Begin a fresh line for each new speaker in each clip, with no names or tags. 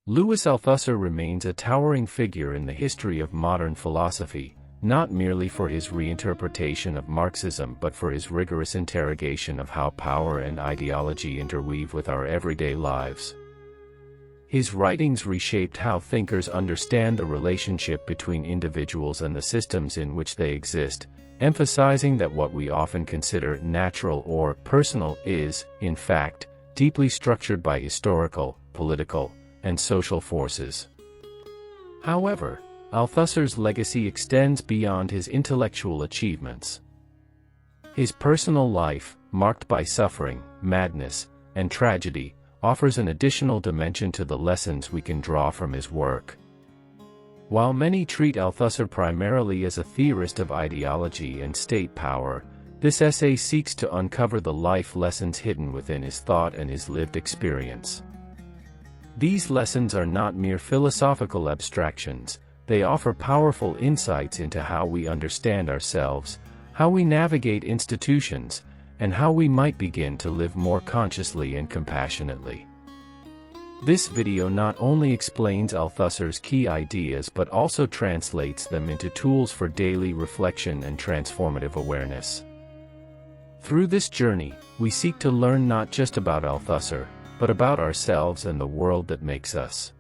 Louis Althusser remains a towering figure in the history of modern philosophy, not merely for his reinterpretation of Marxism but for his rigorous interrogation of how power and ideology interweave with our everyday lives. His writings reshaped how thinkers understand the relationship between individuals and the systems in which they exist, emphasizing that what we often consider natural or personal is, in fact, deeply structured by historical, political, and social forces. However, Althusser's legacy extends beyond his intellectual achievements. His personal life, marked by suffering, madness, and tragedy, offers an additional dimension to the lessons we can draw from his work. While many treat Althusser primarily as a theorist of ideology and state power, this essay seeks to uncover the life lessons hidden within his thought and his lived experience. These lessons are not mere philosophical abstractions, they offer powerful insights into how we understand ourselves, how we navigate institutions, and how we might begin to live more consciously and compassionately. This video not only explains Althusser's key ideas but also translates them into tools for daily reflection and transformative awareness. Through this journey, we seek to learn not just about Althusser, but about ourselves and the world that makes us.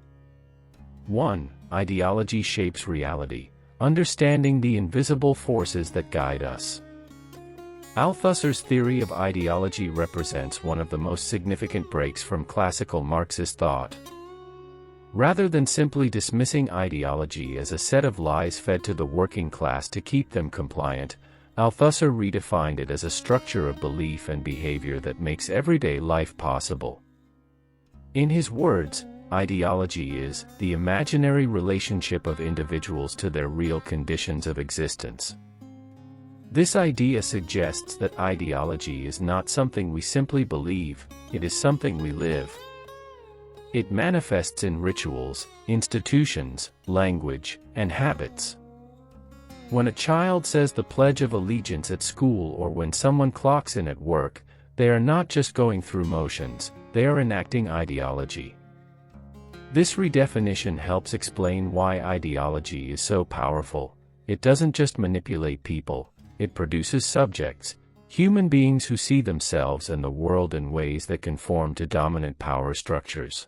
1. Ideology shapes reality, understanding the invisible forces that guide us. Althusser's theory of ideology represents one of the most significant breaks from classical Marxist thought. Rather than simply dismissing ideology as a set of lies fed to the working class to keep them compliant, Althusser redefined it as a structure of belief and behavior that makes everyday life possible. In his words, ideology is the imaginary relationship of individuals to their real conditions of existence. This idea suggests that ideology is not something we simply believe, it is something we live. It manifests in rituals, institutions, language, and habits. When a child says the Pledge of Allegiance at school or when someone clocks in at work, they are not just going through motions, they are enacting ideology. This redefinition helps explain why ideology is so powerful. It doesn't just manipulate people, it produces subjects, human beings who see themselves and the world in ways that conform to dominant power structures.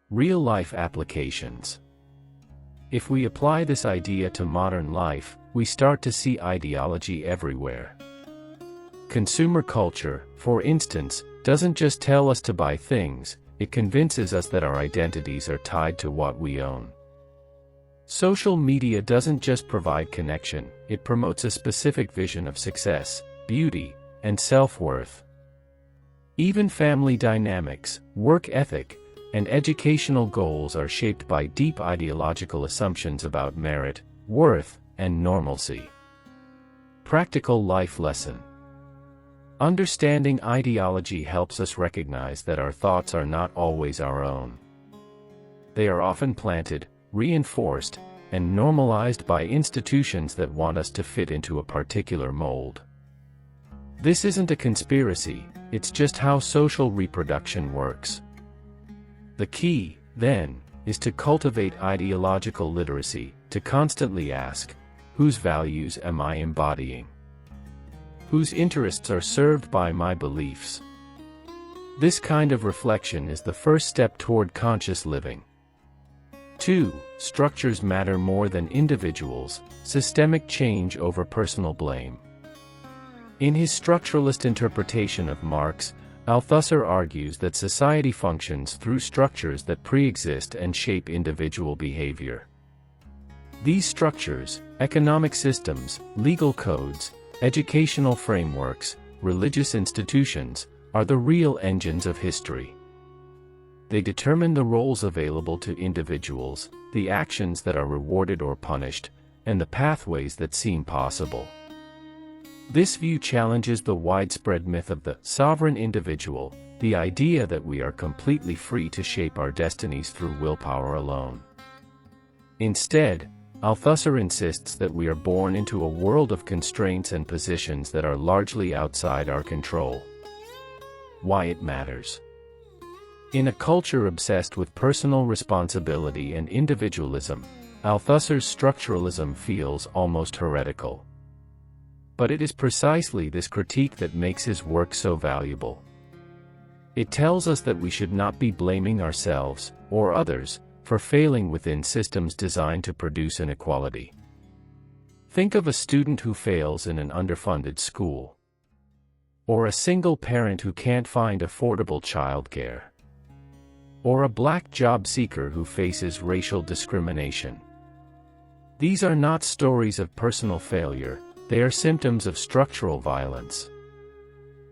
Real-life applications. If we apply this idea to modern life, we start to see ideology everywhere. Consumer culture, for instance, doesn't just tell us to buy things, it convinces us that our identities are tied to what we own. Social media doesn't just provide connection, it promotes a specific vision of success, beauty, and self-worth. Even family dynamics, work ethic, and educational goals are shaped by deep ideological assumptions about merit, worth, and normalcy. Practical life lesson. Understanding ideology helps us recognize that our thoughts are not always our own. They are often planted, reinforced, and normalized by institutions that want us to fit into a particular mold. This isn't a conspiracy, it's just how social reproduction works. The key, then, is to cultivate ideological literacy, to constantly ask, whose values am I embodying? Whose interests are served by my beliefs? This kind of reflection is the first step toward conscious living. 2. Structures matter more than individuals, systemic change over personal blame. In his structuralist interpretation of Marx, Althusser argues that society functions through structures that pre-exist and shape individual behavior. These structures, economic systems, legal codes, educational frameworks, religious institutions, are the real engines of history. They determine the roles available to individuals, the actions that are rewarded or punished, and the pathways that seem possible. This view challenges the widespread myth of the sovereign individual, the idea that we are completely free to shape our destinies through willpower alone. Instead, Althusser insists that we are born into a world of constraints and positions that are largely outside our control. Why it matters. In a culture obsessed with personal responsibility and individualism, Althusser's structuralism feels almost heretical. But it is precisely this critique that makes his work so valuable. It tells us that we should not be blaming ourselves, or others, for failing within systems designed to produce inequality. Think of a student who fails in an underfunded school. Or a single parent who can't find affordable childcare. Or a black job seeker who faces racial discrimination. These are not stories of personal failure, they are symptoms of structural violence.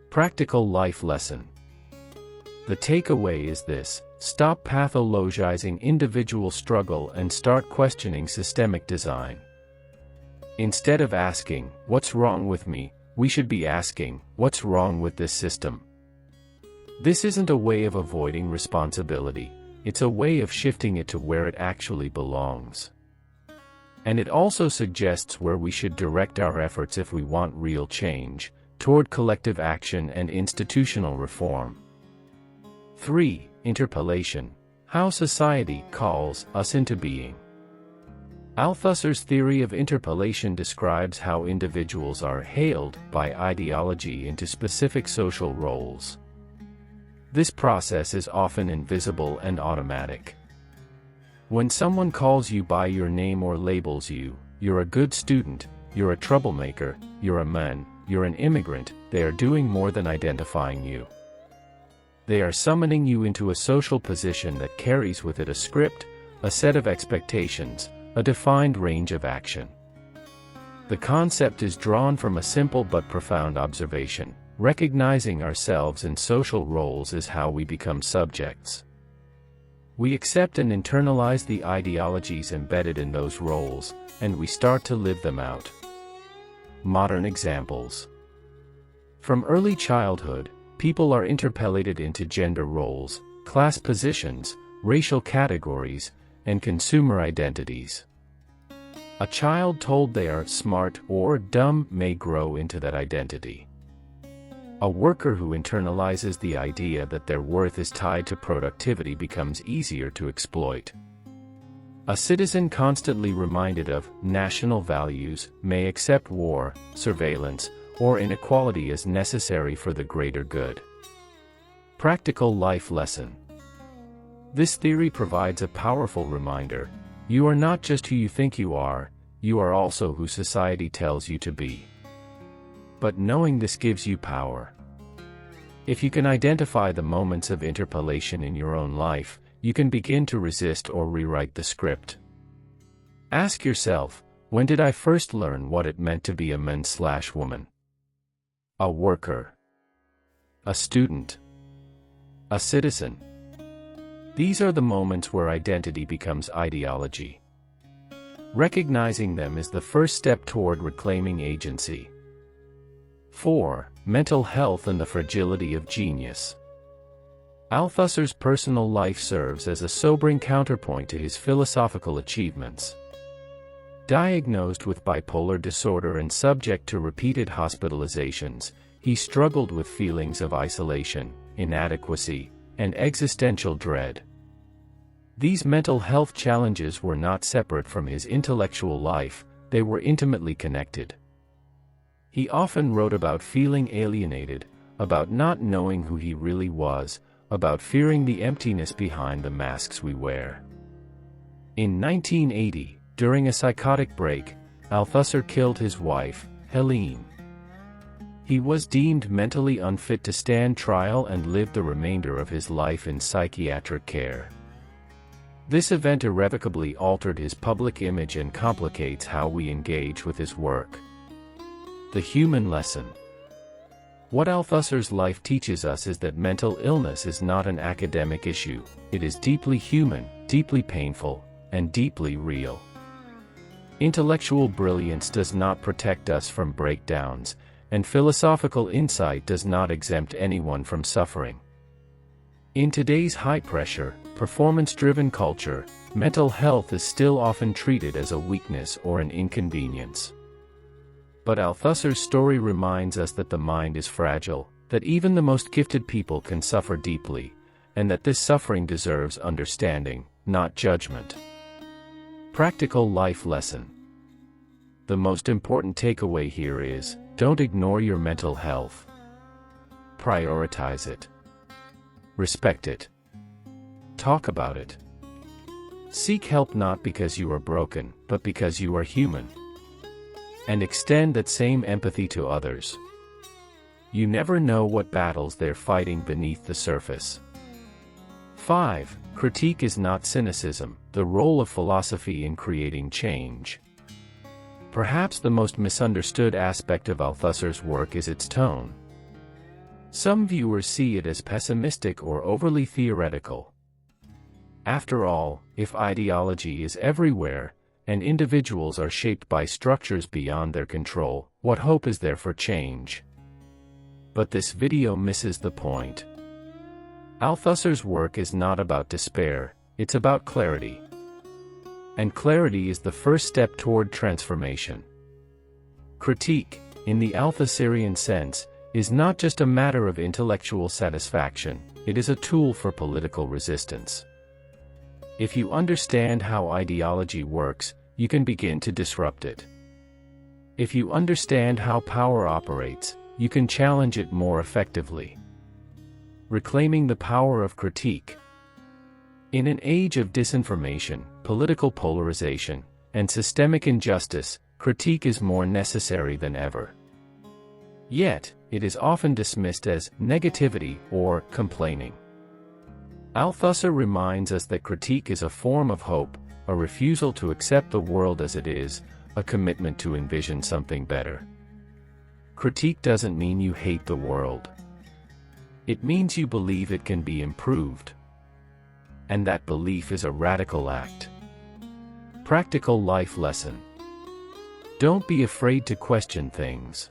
Practical life lesson. The takeaway is this: stop pathologizing individual struggle and start questioning systemic design. Instead of asking, "What's wrong with me?" we should be asking, "What's wrong with this system?" This isn't a way of avoiding responsibility, it's a way of shifting it to where it actually belongs. And it also suggests where we should direct our efforts if we want real change, toward collective action and institutional reform. 3. Interpellation. How society calls us into being. Althusser's theory of interpellation describes how individuals are hailed by ideology into specific social roles. This process is often invisible and automatic. When someone calls you by your name or labels you, "You're a good student," "You're a troublemaker," "You're a man," "You're an immigrant," they are doing more than identifying you. They are summoning you into a social position that carries with it a script, a set of expectations, a defined range of action. The concept is drawn from a simple but profound observation: recognizing ourselves in social roles is how we become subjects. We accept and internalize the ideologies embedded in those roles, and we start to live them out. Modern examples. From early childhood, people are interpellated into gender roles, class positions, racial categories, and consumer identities. A child told they are smart or dumb may grow into that identity. A worker who internalizes the idea that their worth is tied to productivity becomes easier to exploit. A citizen constantly reminded of national values may accept war, surveillance, or inequality as necessary for the greater good. Practical life lesson. This theory provides a powerful reminder: you are not just who you think you are also who society tells you to be. But knowing this gives you power. If you can identify the moments of interpellation in your own life, you can begin to resist or rewrite the script. Ask yourself, when did I first learn what it meant to be a man/woman? A worker? A student? A citizen? These are the moments where identity becomes ideology. Recognizing them is the first step toward reclaiming agency. 4. Mental health and the fragility of genius. Althusser's personal life serves as a sobering counterpoint to his philosophical achievements. Diagnosed with bipolar disorder and subject to repeated hospitalizations, he struggled with feelings of isolation, inadequacy, and existential dread. These mental health challenges were not separate from his intellectual life, they were intimately connected. He often wrote about feeling alienated, about not knowing who he really was, about fearing the emptiness behind the masks we wear. In 1980, during a psychotic break, Althusser killed his wife, Helene. He was deemed mentally unfit to stand trial and lived the remainder of his life in psychiatric care. This event irrevocably altered his public image and complicates how we engage with his work. The human lesson. What Althusser's life teaches us is that mental illness is not an academic issue, it is deeply human, deeply painful, and deeply real. Intellectual brilliance does not protect us from breakdowns, and philosophical insight does not exempt anyone from suffering. In today's high-pressure, performance-driven culture, mental health is still often treated as a weakness or an inconvenience. But Althusser's story reminds us that the mind is fragile, that even the most gifted people can suffer deeply, and that this suffering deserves understanding, not judgment. Practical life lesson. The most important takeaway here is, don't ignore your mental health. Prioritize it. Respect it. Talk about it. Seek help not because you are broken, but because you are human. And extend that same empathy to others. You never know what battles they're fighting beneath the surface. 5. Critique is not cynicism, the role of philosophy in creating change. Perhaps the most misunderstood aspect of Althusser's work is its tone. Some viewers see it as pessimistic or overly theoretical. After all, if ideology is everywhere, and individuals are shaped by structures beyond their control, what hope is there for change? But this video misses the point. Althusser's work is not about despair, it's about clarity. And clarity is the first step toward transformation. Critique, in the Althusserian sense, is not just a matter of intellectual satisfaction, it is a tool for political resistance. If you understand how ideology works, you can begin to disrupt it. If you understand how power operates, you can challenge it more effectively. Reclaiming the power of critique. In an age of disinformation, political polarization, and systemic injustice, critique is more necessary than ever. Yet, it is often dismissed as negativity or complaining. Althusser reminds us that critique is a form of hope, a refusal to accept the world as it is, a commitment to envision something better. Critique doesn't mean you hate the world. It means you believe it can be improved. And that belief is a radical act. Practical life lesson. Don't be afraid to question things.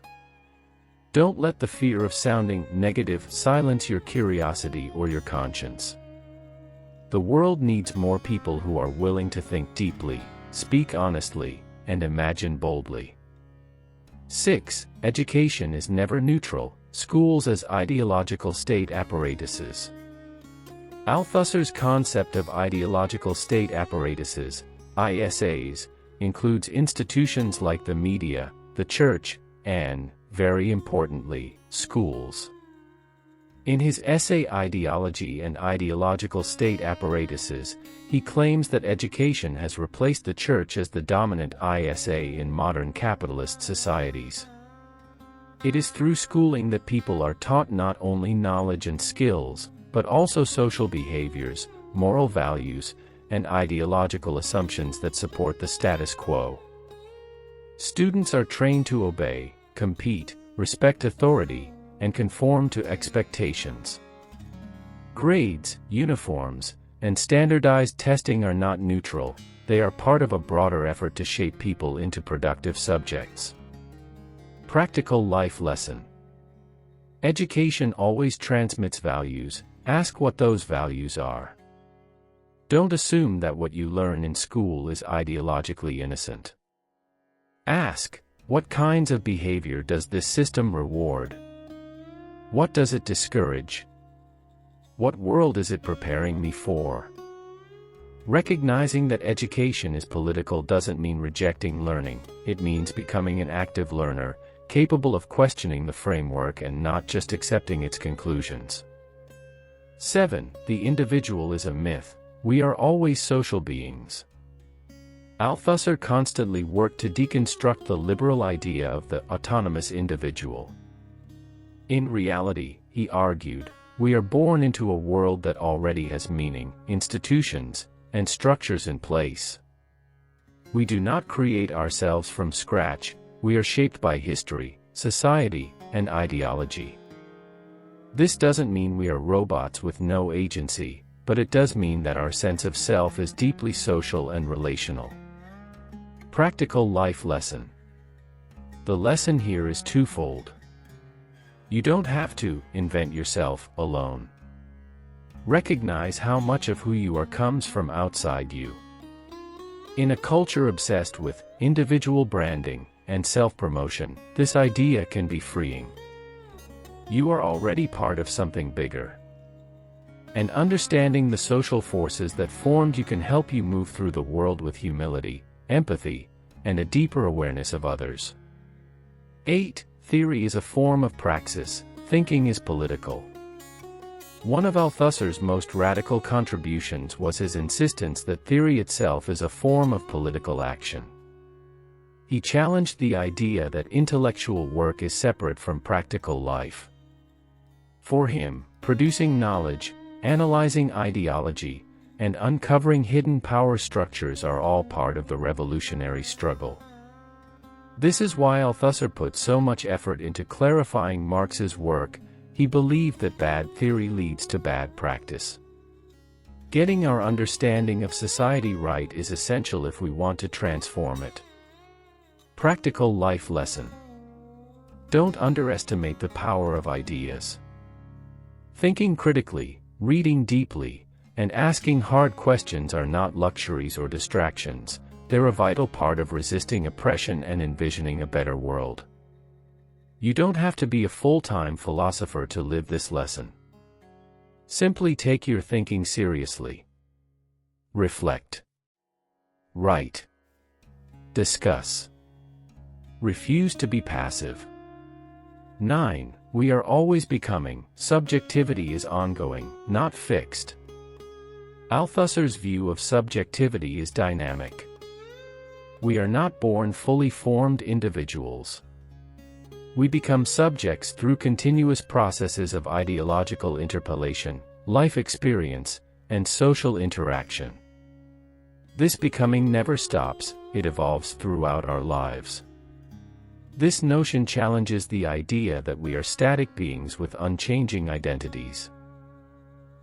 Don't let the fear of sounding negative silence your curiosity or your conscience. The world needs more people who are willing to think deeply, speak honestly, and imagine boldly. 6. Education is never neutral, schools as ideological state apparatuses. Althusser's concept of ideological state apparatuses, ISAs, includes institutions like the media, the church, and, very importantly, schools. In his essay Ideology and Ideological State Apparatuses, he claims that education has replaced the church as the dominant ISA in modern capitalist societies. It is through schooling that people are taught not only knowledge and skills, but also social behaviors, moral values, and ideological assumptions that support the status quo. Students are trained to obey, compete, respect authority, and conform to expectations. Grades, uniforms, and standardized testing are not neutral, they are part of a broader effort to shape people into productive subjects. Practical life lesson. Education always transmits values, ask what those values are. Don't assume that what you learn in school is ideologically innocent. Ask, what kinds of behavior does this system reward? What does it discourage? What world is it preparing me for? Recognizing that education is political doesn't mean rejecting learning, it means becoming an active learner, capable of questioning the framework and not just accepting its conclusions. 7. The individual is a myth. We are always social beings. Althusser constantly worked to deconstruct the liberal idea of the autonomous individual. In reality, he argued, we are born into a world that already has meaning, institutions, and structures in place. We do not create ourselves from scratch, we are shaped by history, society, and ideology. This doesn't mean we are robots with no agency, but it does mean that our sense of self is deeply social and relational. Practical life lesson. The lesson here is twofold. You don't have to invent yourself alone. Recognize how much of who you are comes from outside you. In a culture obsessed with individual branding and self-promotion, this idea can be freeing. You are already part of something bigger. And understanding the social forces that formed you can help you move through the world with humility, empathy, and a deeper awareness of others. 8. Theory is a form of praxis. Thinking is political. One of Althusser's most radical contributions was his insistence that theory itself is a form of political action. He challenged the idea that intellectual work is separate from practical life. For him, producing knowledge, analyzing ideology, and uncovering hidden power structures are all part of the revolutionary struggle. This is why Althusser put so much effort into clarifying Marx's work. He believed that bad theory leads to bad practice. Getting our understanding of society right is essential if we want to transform it. Practical life lesson. Don't underestimate the power of ideas. Thinking critically, reading deeply, and asking hard questions are not luxuries or distractions. They're a vital part of resisting oppression and envisioning a better world. You don't have to be a full-time philosopher to live this lesson. Simply take your thinking seriously. Reflect. Write. Discuss. Refuse to be passive. 9. We are always becoming. Subjectivity is ongoing, not fixed. Althusser's view of subjectivity is dynamic. We are not born fully formed individuals. We become subjects through continuous processes of ideological interpellation, life experience, and social interaction. This becoming never stops, it evolves throughout our lives. This notion challenges the idea that we are static beings with unchanging identities.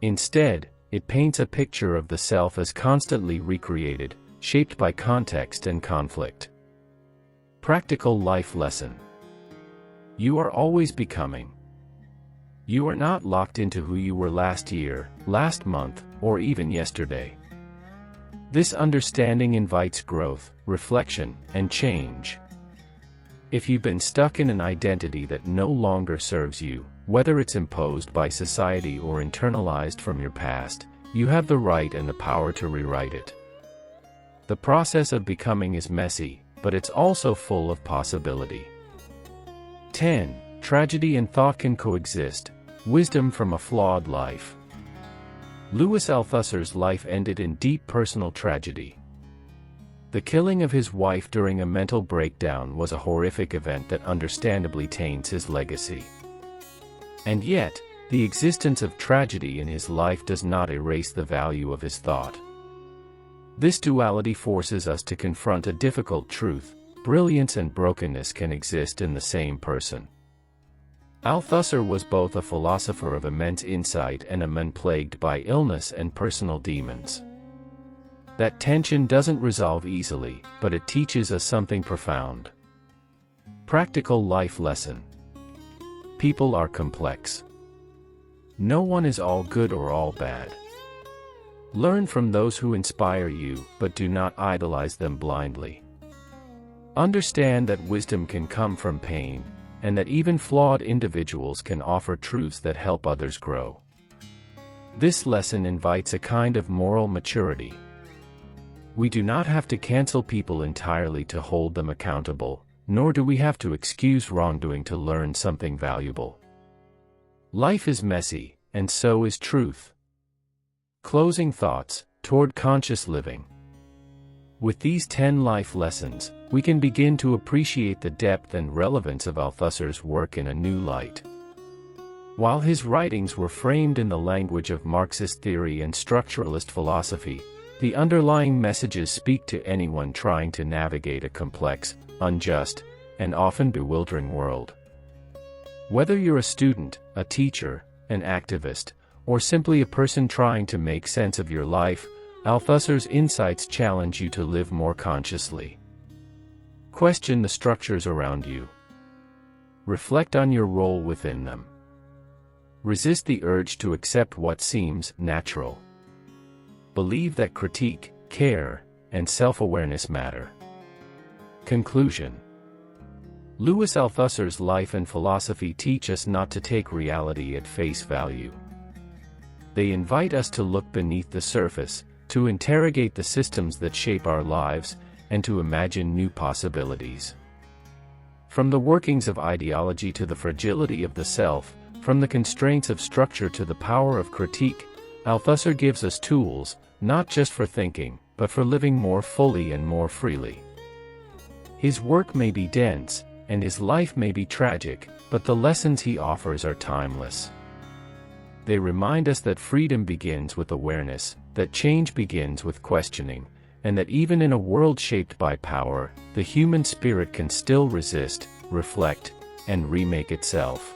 Instead, it paints a picture of the self as constantly recreated, shaped by context and conflict. Practical life lesson. You are always becoming. You are not locked into who you were last year, last month, or even yesterday. This understanding invites growth, reflection, and change. If you've been stuck in an identity that no longer serves you, whether it's imposed by society or internalized from your past, you have the right and the power to rewrite it. The process of becoming is messy, but it's also full of possibility. 10. Tragedy and thought can coexist. Wisdom from a flawed life. Louis Althusser's life ended in deep personal tragedy. The killing of his wife during a mental breakdown was a horrific event that understandably taints his legacy. And yet, the existence of tragedy in his life does not erase the value of his thought. This duality forces us to confront a difficult truth: brilliance and brokenness can exist in the same person. Althusser was both a philosopher of immense insight and a man plagued by illness and personal demons. That tension doesn't resolve easily, but it teaches us something profound. Practical life lesson. People are complex. No one is all good or all bad. Learn from those who inspire you, but do not idolize them blindly. Understand that wisdom can come from pain, and that even flawed individuals can offer truths that help others grow. This lesson invites a kind of moral maturity. We do not have to cancel people entirely to hold them accountable, nor do we have to excuse wrongdoing to learn something valuable. Life is messy, and so is truth. Closing thoughts, toward conscious living. With these 10 life lessons, we can begin to appreciate the depth and relevance of Althusser's work in a new light. While his writings were framed in the language of Marxist theory and structuralist philosophy, the underlying messages speak to anyone trying to navigate a complex, unjust, and often bewildering world. Whether you're a student, a teacher, an activist, or simply a person trying to make sense of your life, Althusser's insights challenge you to live more consciously. Question the structures around you. Reflect on your role within them. Resist the urge to accept what seems natural. Believe that critique, care, and self-awareness matter. Conclusion. Louis Althusser's life and philosophy teach us not to take reality at face value. They invite us to look beneath the surface, to interrogate the systems that shape our lives, and to imagine new possibilities. From the workings of ideology to the fragility of the self, from the constraints of structure to the power of critique, Althusser gives us tools, not just for thinking, but for living more fully and more freely. His work may be dense, and his life may be tragic, but the lessons he offers are timeless. They remind us that freedom begins with awareness, that change begins with questioning, and that even in a world shaped by power, the human spirit can still resist, reflect, and remake itself.